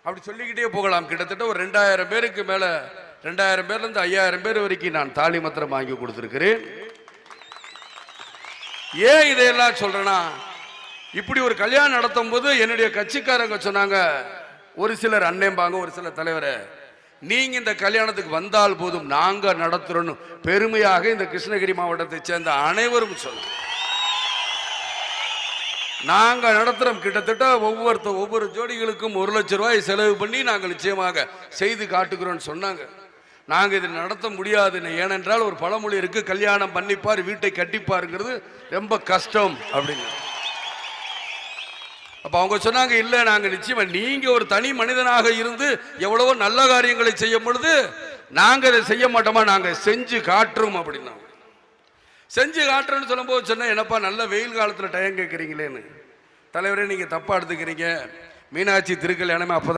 அப்படி சொல்லிக்கிட்டே போகலாம். கிட்டத்தட்ட ஒரு 2000 பேருக்கு மேல, 2000 பேர்ல இருந்து 5000 பேர் வரைக்கும் நான் தாலி மத்திரம் வாங்கி கொடுத்திருக்கிறேன். ஏன் இதையெல்லாம் சொல்றேன்னா, இப்படி ஒரு கல்யாணம் நடத்தும் போது என்னுடைய கட்சிக்காரங்க சொன்னாங்க, ஒரு சிலர் அண்ணேம்பாங்க, ஒரு சிலர் தலைவரை, நீங்க இந்த கல்யாணத்துக்கு வந்தால் போதும், நாங்க நடத்துறோம் பெருமையாக இந்த கிருஷ்ணகிரி மாவட்டத்தை சேர்ந்த அனைவரும் சொன்னாங்க. நாங்க நடத்துறோம். கிட்டத்தட்ட ஒவ்வொரு ஜோடிகளுக்கும் 1 லட்சம் ரூபாய் செலவு பண்ணி நாங்கள் நிச்சயமாக செய்து காட்டுகிறோம் சொன்னாங்க. நாங்க இதை நடத்த முடியாது, ஏனென்றால் ஒரு பழமொழி இருக்கு, கல்யாணம் பண்ணிப்பார் வீட்டை கட்டிப்பாருங்கிறது ரொம்ப கஷ்டம் அப்படின்னு. அப்ப அவங்க சொன்னாங்க, இல்ல நாங்க நிச்சயமா, நீங்க ஒரு தனி மனிதனாக இருந்து எவ்வளவோ நல்ல காரியங்களை செய்யும் பொழுது நாங்க அதை செய்ய மாட்டோமா, நாங்க செஞ்சு காட்டுறோம் அப்படின்னா. செஞ்சு காட்டுறோன்னு சொல்லும் போது சொன்ன, என்னப்பா நல்ல வெயில் காலத்துல டைம் கேட்கறீங்களேன்னு. தலைவரே நீங்க தப்பா எடுத்துக்கிறீங்க, மீனாட்சி திருக்கல்யாணமே அப்பதான்